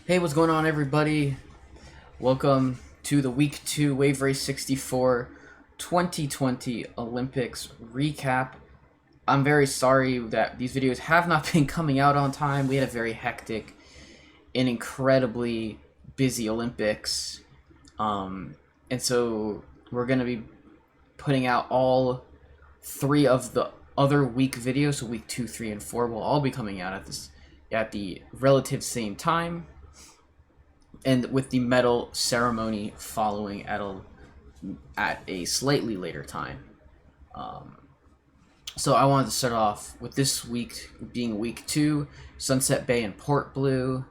Hey, what's going on, everybody? Welcome to the Week 2 Wave Race 64 2020 Olympics recap. I'm very sorry that these videos have not been coming out on time. We had a very hectic and incredibly busy Olympics. And so we're going to be putting out all three of the other week videos. So week 2, 3, and 4 will all be coming out at the relative same time, and with the medal ceremony following at a slightly later time. So I wanted to start off with this week being week 2, Sunset Bay and Port Blue.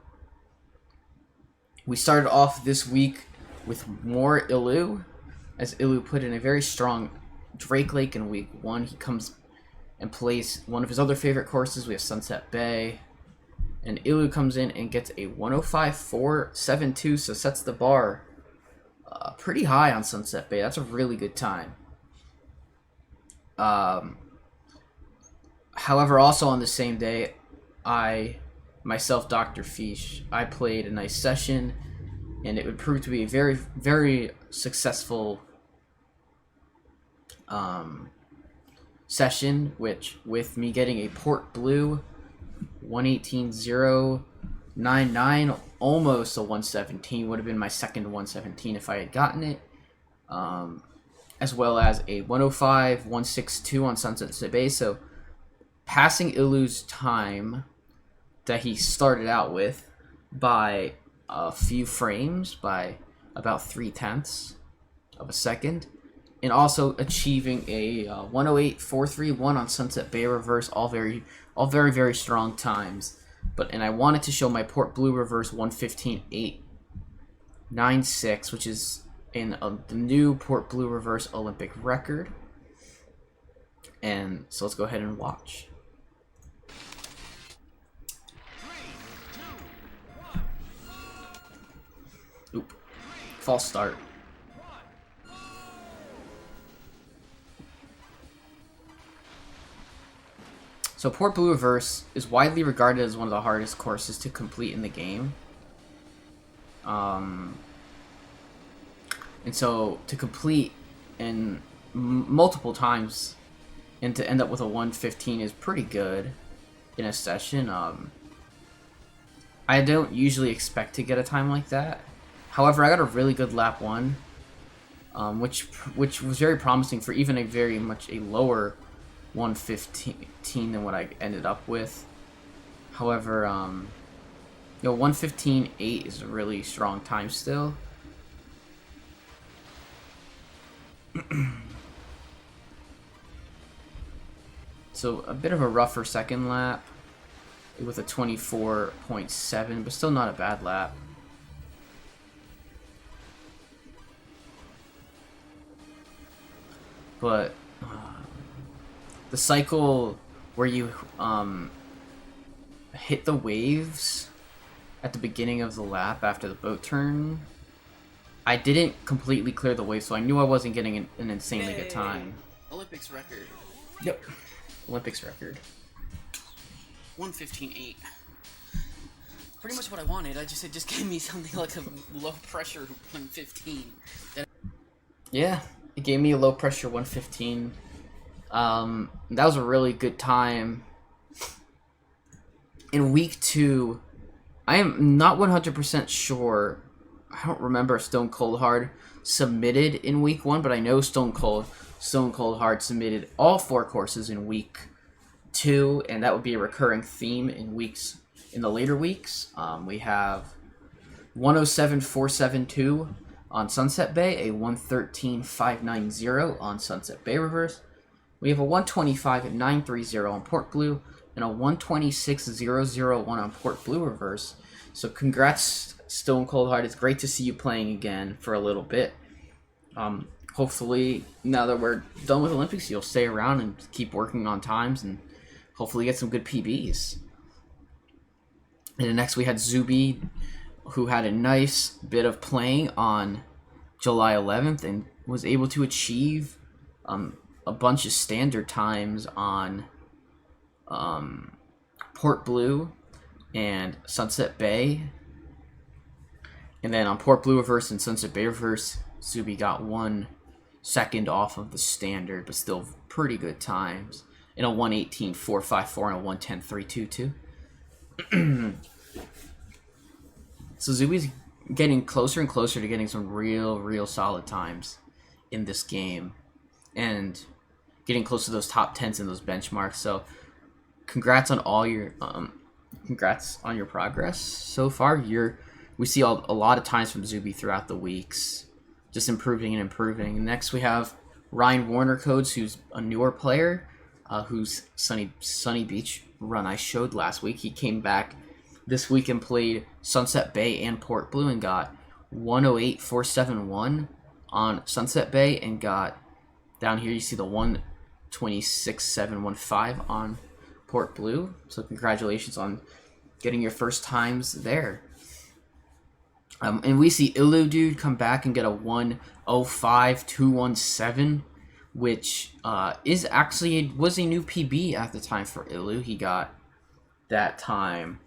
We started off this week with more Ilu, as Ilu put in a very strong Drake Lake in week 1. He comes and plays one of his other favorite courses. We have Sunset Bay, and Ilu comes in and gets a 105.472, so sets the bar pretty high on Sunset Bay. That's a really good time. However, also on the same day, myself, Dr. Fish, I played a nice session, and it would prove to be a very, very successful session, with me getting a Port Blue 118.099, almost a 117, would have been my second 117 if I had gotten it, as well as a 105.162 on Sunset Bay, so passing Ilu's time that he started out with by a few frames, by about 0.3 of a second, and also achieving a 108.431 on Sunset Bay reverse, all very, very strong times. And I wanted to show my Port Blue reverse 115.896, which is in the new Port Blue reverse Olympic record. And so let's go ahead and watch. Oop, false start. So Port Blue Reverse is widely regarded as one of the hardest courses to complete in the game. And so to complete in multiple times and to end up with a 115 is pretty good in a session. I don't usually expect to get a time like that. However, I got a really good lap 1, which was very promising for even a very much a lower 115 than what I ended up with. However, 115.8 is a really strong time still. So a bit of a rougher second lap with a 24.7, but still not a bad lap. But the cycle where you hit the waves at the beginning of the lap after the boat turn, I didn't completely clear the wave, so I knew I wasn't getting an insanely good time. Olympics record. Yep. Olympics record. 115.8. Pretty much what I wanted. It just gave me something like a low pressure 115. Yeah, it gave me a low pressure 115. That was a really good time. In week 2, I am not 100% sure. I don't remember if Stone Cold Hard submitted in week 1, but I know Stone Cold Hard submitted all 4 courses in week 2, and that would be a recurring theme in the later weeks. We have 107.472 on Sunset Bay, a 113.590 on Sunset Bay reverse. We have a 125.930 on Port Blue, and a 126.001 on Port Blue reverse. So congrats, Stone Cold Heart. It's great to see you playing again for a little bit. Hopefully, now that we're done with Olympics, you'll stay around and keep working on times and hopefully get some good PBs. And then next we had Zuby, who had a nice bit of playing on July 11th and was able to achieve a bunch of standard times on Port Blue and Sunset Bay. And then on Port Blue reverse and Sunset Bay reverse, Zuby got 1 second off of the standard, but still pretty good times. In a 1:18.454 and a 1:10.322. So Zuby's getting closer and closer to getting some real solid times in this game, and getting close to those top 10s and those benchmarks. So congrats on all your congrats on your progress so far. We see a lot of times from Zuby throughout the weeks, just improving and improving. Next we have Ryan Warner Codes, who's a newer player, whose Sunny Beach run I showed last week. He came back this week and played Sunset Bay and Port Blue and got 108.471 on Sunset Bay, and got down here you see the 126.715 on Port Blue. So congratulations on getting your first times there. And we see Ilu Dude come back and get a 105.217, which was a new PB at the time for Ilu. He got that time.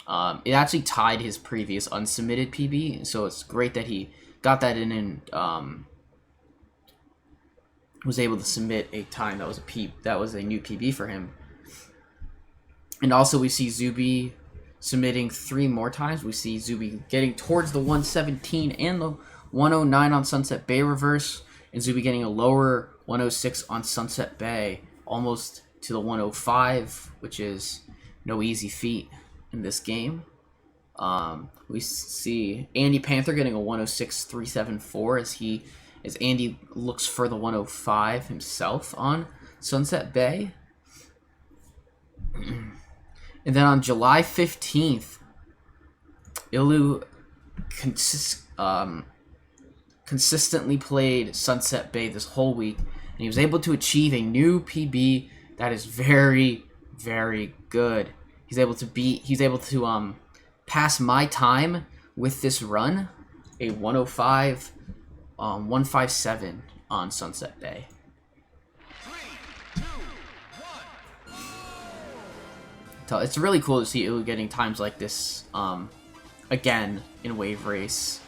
It actually tied his previous unsubmitted PB, so it's great that he got that in and was able to submit a time that was a new PB for him. And also we see Zuby submitting 3 more times. We see Zuby getting towards the 117 and the 109 on Sunset Bay reverse, and Zuby getting a lower 106 on Sunset Bay, almost to the 105, which is no easy feat in this game. We see Andy Panther getting a 106.374 as Andy looks for the 105 himself on Sunset Bay. And then on July 15th, Ilu consistently played Sunset Bay this whole week, and he was able to achieve a new PB that is very good. He's able to pass my time with this run, a 105.157 on Sunset Bay. 3, 2, 1. So it's really cool to see Ilu getting times like this again in Wave Race.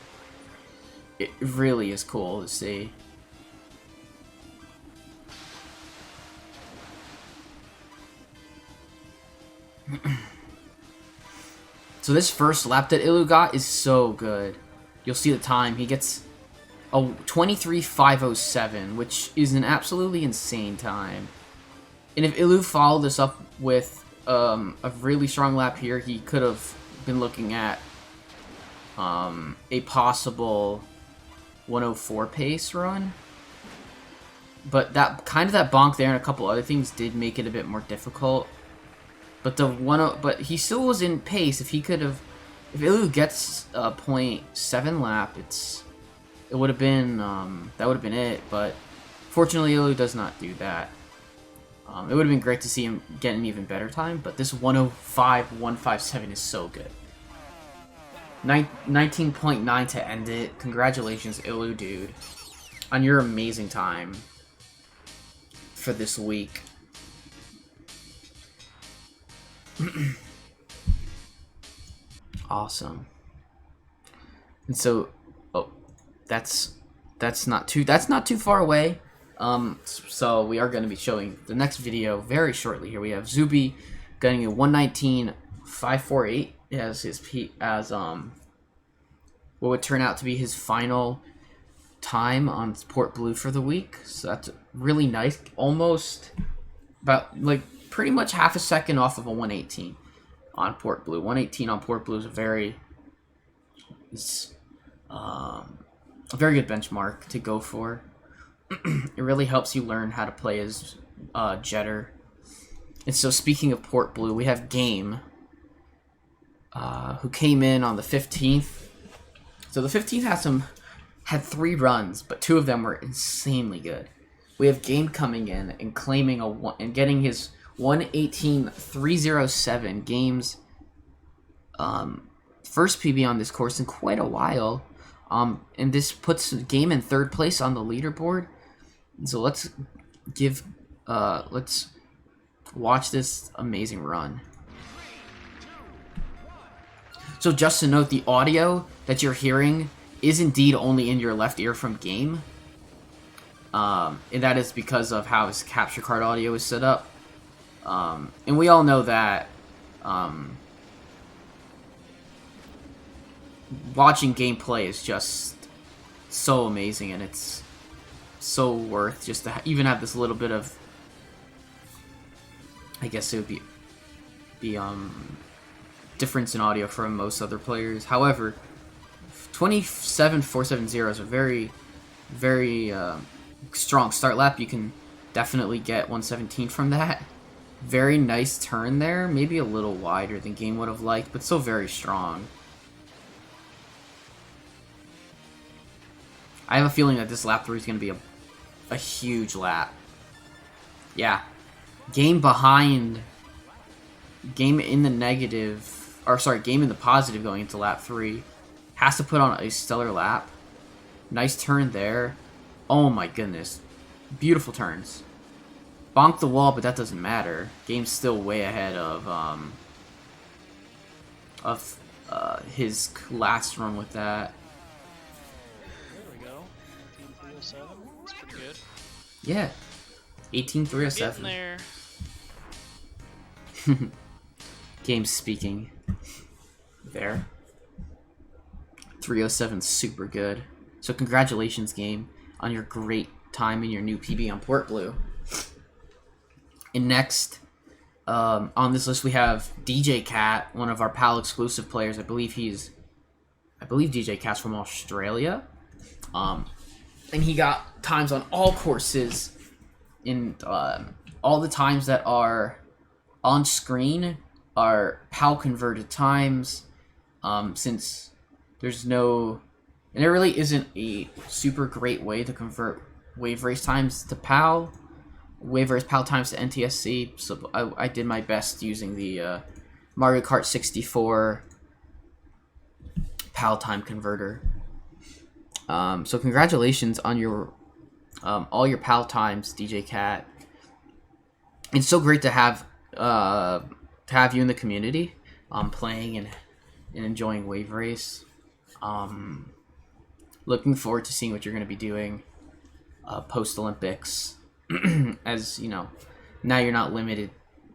It really is cool to see. So this first lap that Ilu got is so good. You'll see the time. He gets a 23.507, which is an absolutely insane time. And if Ilu followed this up with a really strong lap here, he could have been looking at a possible 104 pace run. But that bonk there and a couple other things did make it a bit more difficult. But but he still was in pace. If Ilu gets a 0.7 lap, it would have been that would have been it. But fortunately, Ilu does not do that. It would have been great to see him get an even better time, but this 105.157 is so good. 19.9 to end it. Congratulations, Ilu Dude, on your amazing time for this week. Awesome. And so, that's not too far away. So we are going to be showing the next video very shortly. Here we have Zuby getting a 119.548 as what would turn out to be his final time on Port Blue for the week. So that's really nice. Almost about pretty much half a second off of a 118 on Port Blue. 118 on Port Blue is a very good benchmark to go for. It really helps you learn how to play as Jetter. And so speaking of Port Blue, we have Game, who came in on the 15th. So the 15th had 3 runs, but 2 of them were insanely good. We have Game coming in and claiming and getting his 118.307 Game's first PB on this course in quite a while. And this puts Game in 3rd place on the leaderboard. So let's watch this amazing run. So just to note, the audio that you're hearing is indeed only in your left ear from game. And that is because of how his capture card audio is set up. And we all know that watching gameplay is just so amazing, and it's so worth just to even have this little bit of, I guess it would be difference in audio from most other players. However, 27470 is a very, very strong start lap. You can definitely get 117 from that. Very nice turn there, maybe a little wider than game would have liked, but still very strong. I have a feeling that this lap 3 is going to be a huge lap. Yeah. Game behind, game in the negative, or sorry, game in the positive going into lap 3. Has to put on a stellar lap. Nice turn there. Oh my goodness. Beautiful turns. Bonk the wall, but that doesn't matter. Game's still way ahead of his last run with that. There we go. 18307. That's pretty good. Yeah. 18307. Getting there. Game speaking. There. 307 super good. So congratulations, game, on your great time in your new PB on Port Blue. And next, on this list we have DJ Cat, one of our PAL exclusive players. I believe DJ Cat's from Australia. And he got times on all courses. In all the times that are on screen are PAL converted times. Since there's no, and there really isn't a super great way to convert Wave Race times to PAL. Wave Race PAL times to NTSC, so I did my best using the Mario Kart 64 PAL time converter. So congratulations on your all your PAL times, DJ Cat. It's so great to have you in the community, playing and enjoying Wave Race. Looking forward to seeing what you're going to be doing post Olympics. As you know, now you're not limited.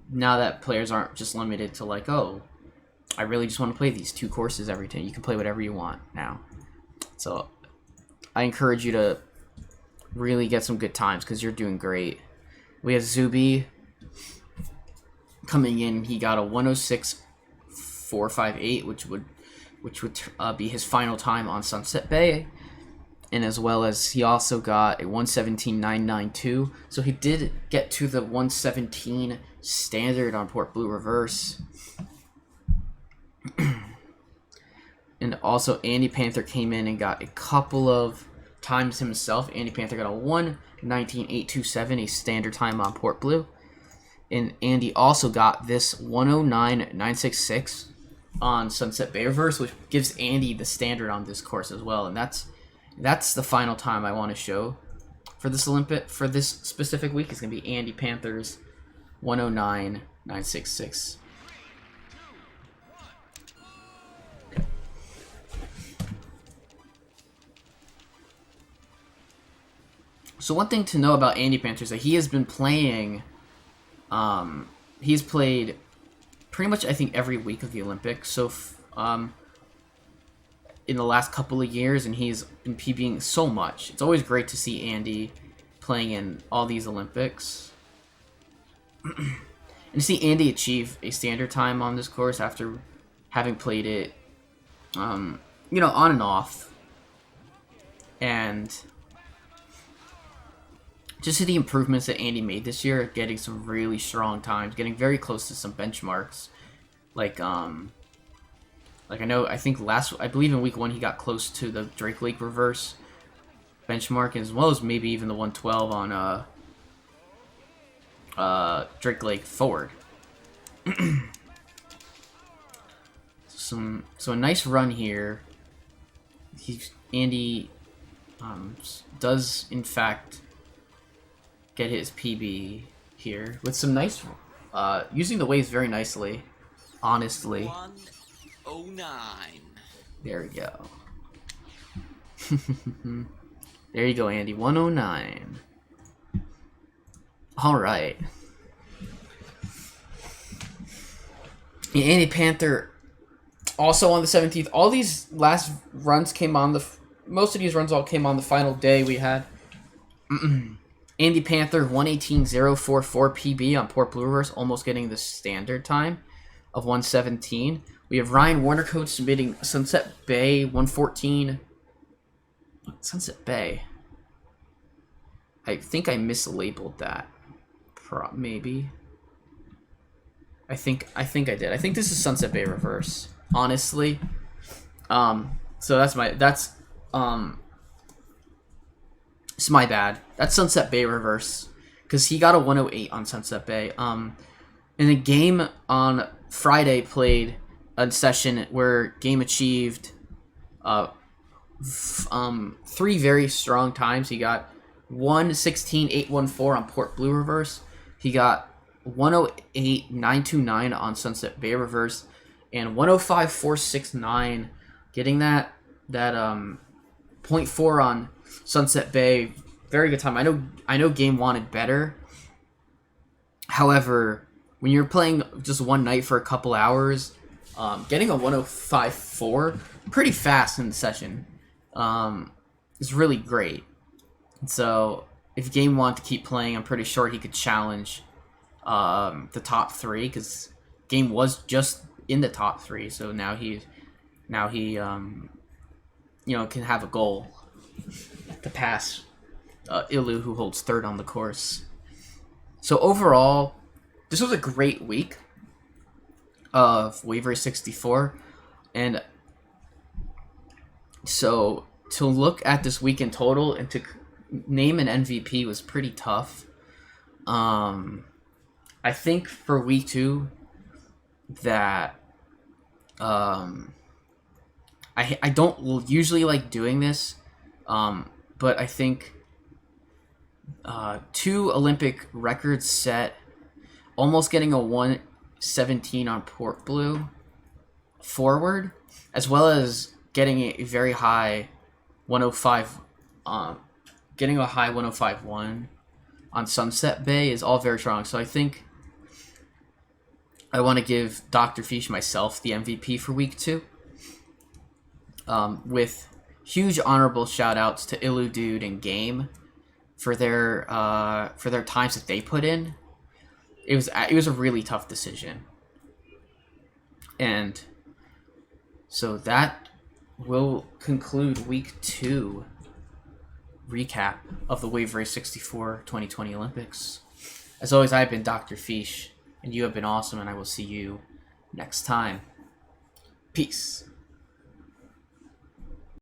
Now that players aren't just limited to like, oh, I really just want to play these 2 courses every time. You can play whatever you want now. So I encourage you to really get some good times because you're doing great. We have Zuby coming in. He got a 106.458, which would be his final time on Sunset Bay. And as well as he also got a 117.992. So he did get to the 117 standard on Port Blue Reverse. And also Andy Panther came in and got a couple of times himself. Andy Panther got a 119.827, a standard time on Port Blue. And Andy also got this 109.966 on Sunset Bay Reverse, which gives Andy the standard on this course as well. And that's the final time I want to show for this for this specific week. Is going to be Andy Panther's 109.966. So one thing to know about Andy Panther is that he has been playing. He's played pretty much, I think, every week of the Olympics. So in the last couple of years, and he's been PBing so much. It's always great to see Andy playing in all these Olympics. And to see Andy achieve a standard time on this course after having played it, on and off. And just see the improvements that Andy made this year, getting some really strong times, getting very close to some benchmarks. I believe in week 1 he got close to the Drake Lake Reverse benchmark, as well as maybe even the 112 on Drake Lake Forward. So a nice run here. Andy does in fact get his PB here with some nice using the waves very nicely, honestly. 109. There we go. There you go, Andy. 109. All right. Yeah, Andy Panther also on the 17th. All these last runs came on the... Most of these runs all came on the final day we had. Andy Panther 118.044 PB on Port Blue Reverse, almost getting the standard time of 117. We have Ryan Warner Code submitting Sunset Bay 114. Sunset Bay. I think I mislabeled that. Maybe. I think I did. I think this is Sunset Bay Reverse. Honestly. So that's it's my bad. That's Sunset Bay Reverse. Because he got a 108 on Sunset Bay. In a game on Friday played a session where Game achieved 3 very strong times. He got 116.814 on Port Blue Reverse. He got 108.929 on Sunset Bay Reverse. And 105.469, getting that 0.4 on Sunset Bay. Very good time. I know Game wanted better. However, when you're playing just one night for a couple hours, getting a 105.4 pretty fast in the session is really great. So if Game wanted to keep playing, I'm pretty sure he could challenge the top 3, because Game was just in the top 3. So now he can have a goal to pass Ilu, who holds 3rd on the course. So overall, this was a great week of Wave Race 64, and so to look at this week in total and to name an MVP was pretty tough. I think for week 2 that I don't usually like doing this, but I think 2 Olympic records set, almost getting a 117 on Port Blue forward, as well as getting a very high 105, getting a high 105.1 on Sunset Bay is all very strong. So I think I want to give Dr. Fish myself the MVP for week 2, with huge honorable shout outs to Ilu Dude and Game for their times that they put in. It was a really tough decision, and so that will conclude week 2 recap of the Wave Race 64 2020 Olympics. As always, I've been Dr. Fish, and you have been awesome, and I will see you next time. Peace.